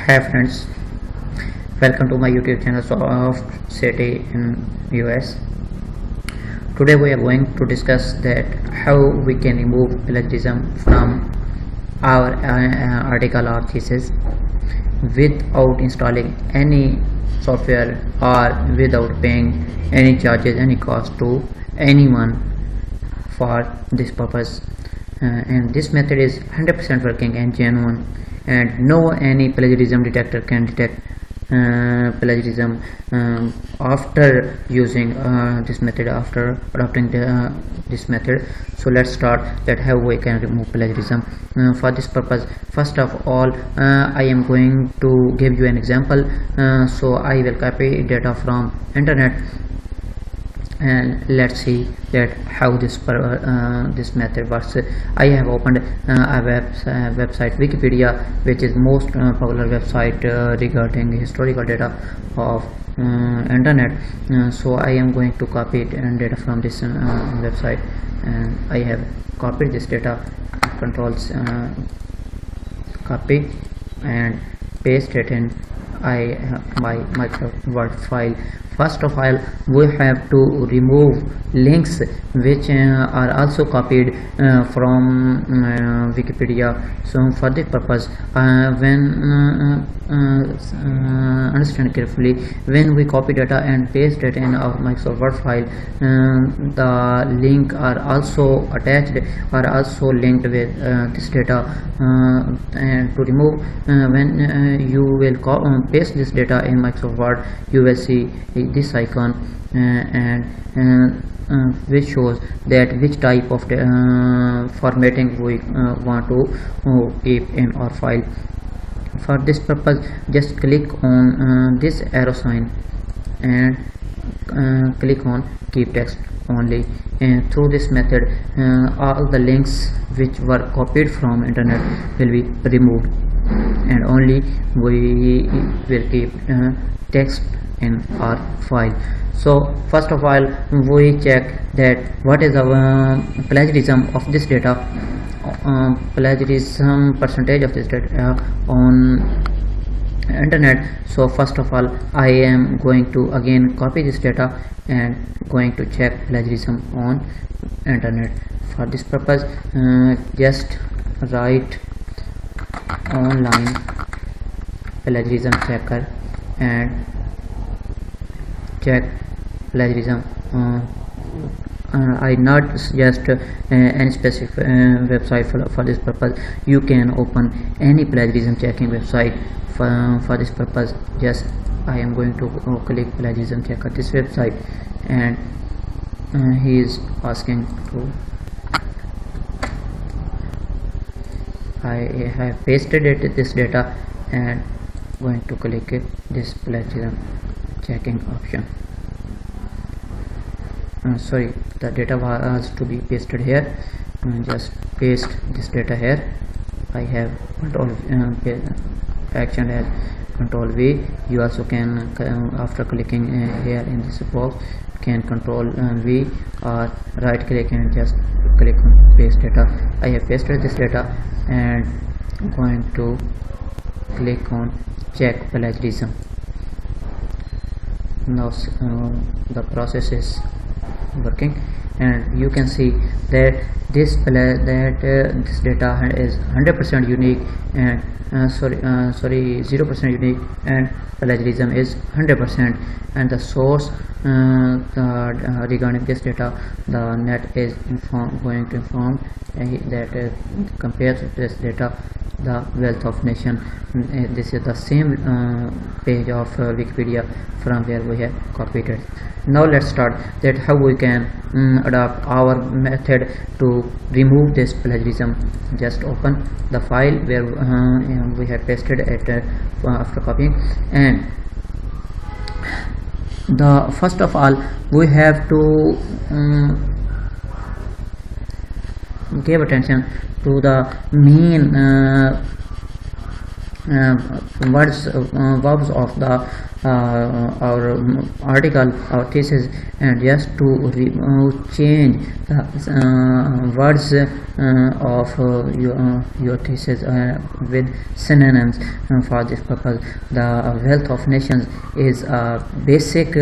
Hi friends, welcome to my YouTube channel of City in US. Today we are going to discuss that how we can remove plagiarism from our article or thesis without installing any software or without paying any charges, any cost to anyone for this purpose. And this method is 100% working and genuine, and no any plagiarism detector can detect plagiarism after using this method, after adopting this method. So let's start that how we can remove plagiarism. For this purpose, first of all, I am going to give you an example. So I will copy data from internet, and let's see that how this method works. I have opened a website Wikipedia, which is most popular website regarding historical data of internet. So I am going to copy data from this website, and I have copied this data. Controls copy and paste it in my Microsoft Word file. First of all, we have to remove links which are also copied from Wikipedia. So for this purpose, understand carefully, when we copy data and paste it in our Microsoft Word file, the link are also attached or also linked with this data. And to remove, when you will paste this data in Microsoft Word, you will see this icon which shows that which type of formatting we want to keep in our file. For this purpose, just click on this arrow sign and click on keep text only. And through this method, all the links which were copied from internet will be removed, and only we will keep text in our file. So first of all, we check that what is the plagiarism of this data, plagiarism percentage of this data on internet. So first of all, I am going to again copy this data and going to check plagiarism on internet. For this purpose, just write online plagiarism checker and check plagiarism. I not suggest any specific website for this purpose. You can open any plagiarism checking website. For this purpose, just I am going to click plagiarism checker this website, and he is asking to, I have pasted it this data and going to click this plagiarism checking option. Sorry, the data was to be pasted here. Just paste this data here. I have control action as control V. You also can after clicking here in this box, can control V or right click and just click on paste data. I have pasted this data and going to click on check plagiarism. Now the process is working, and you can see that this data is 100% unique, and 0% unique, and plagiarism is 100%. And the source regarding this data, the net is going to inform that compared to this data, the wealth of nation. This is the same page of Wikipedia from where we have copied it. Now let's start that how we can adopt our method to remove this plagiarism. Just open the file where we have pasted it after copying, and the first of all, we have to give attention to the main words verbs of the our article or thesis, and just to change the words of your thesis with synonyms. For this purpose, the wealth of nations is a basic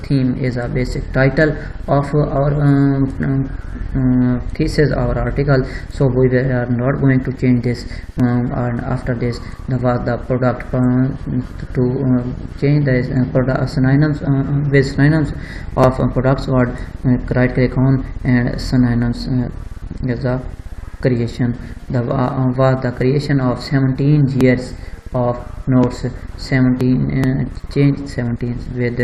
theme, is a basic title of our thesis or article. So we are not going to change this, and after this the product to change the product synonyms with synonyms of products word, right click on, and synonyms is the creation. Was the creation of 17 years of notes, 17 change 17 with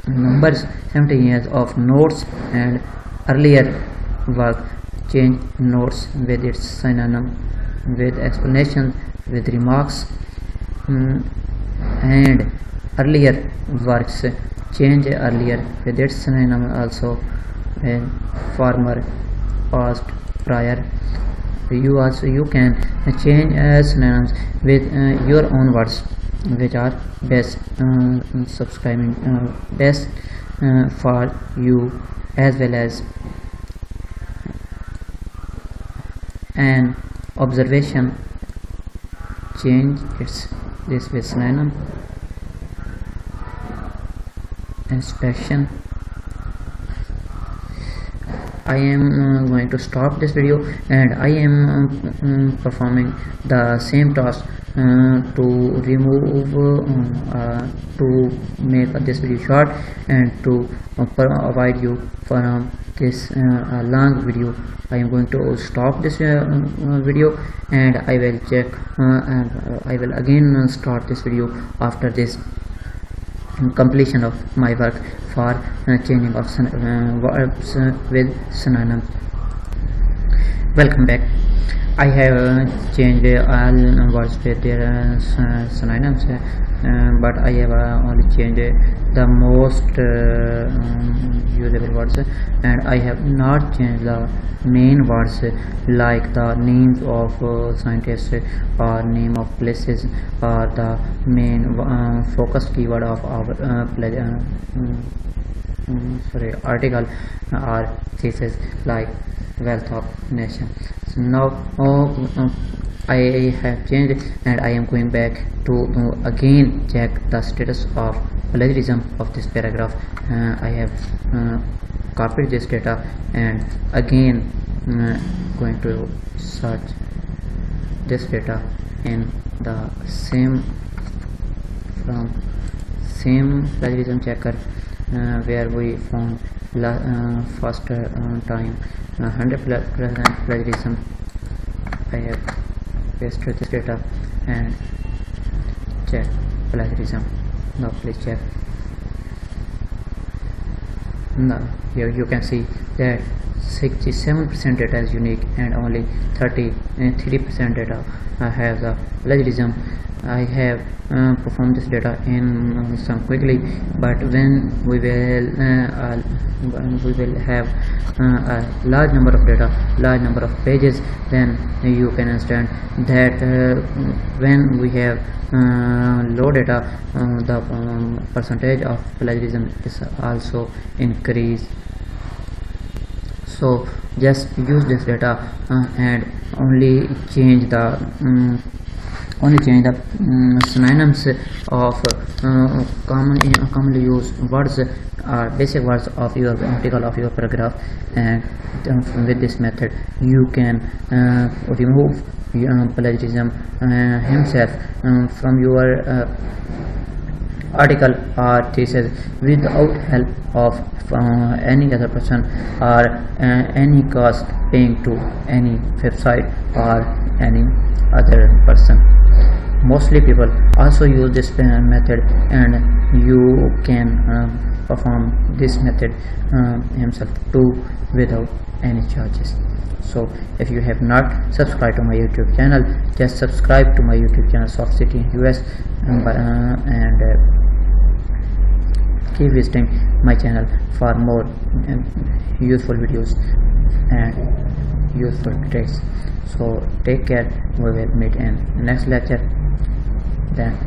numbers, 17 years of notes, and earlier work change notes with its synonym, with explanation, with remarks, and earlier works change earlier with its synonym also, and former, past, prior. You can change synonyms with your own words, which are best best for you, as well as an observation change this with synonym, inspection. I am going to stop this video, and I am performing the same task to remove to make this video short, and to provide you from this long video. I am going to stop this video, and I will check and I will again start this video after this completion of my work for changing of verbs with synonyms. Welcome back. I have changed all words with their synonyms, but I have only changed the most usable words, and I have not changed the main words like the names of scientists, or name of places, or the main focus keyword of our article or thesis, like wealth of nation. So now I have changed, and I am going back to again check the status of plagiarism of this paragraph. I have copied this data, and again going to search this data in the same plagiarism checker where we found first time 100% plagiarism. I have pasted this data and check plagiarism. Now please check. Now here you can see that 67% data is unique, and only 33% data has a plagiarism. I have performed this data in some quickly, but when we will have a large number of data, large number of pages, then you can understand that when we have low data, the percentage of plagiarism is also increased. So just use this data and only change the synonyms of commonly used words, basic words of your article, of your paragraph, and with this method you can remove plagiarism himself from your article or thesis without help of any other person, or any cost paying to any website or any other person. Mostly people also use this method, and you can perform this method himself too without any charges. So if you have not subscribed to my YouTube channel, just subscribe to my YouTube channel Soft City US, and keep visiting my channel for more useful videos, and useful tricks. So take care, we will meet in next lecture. Then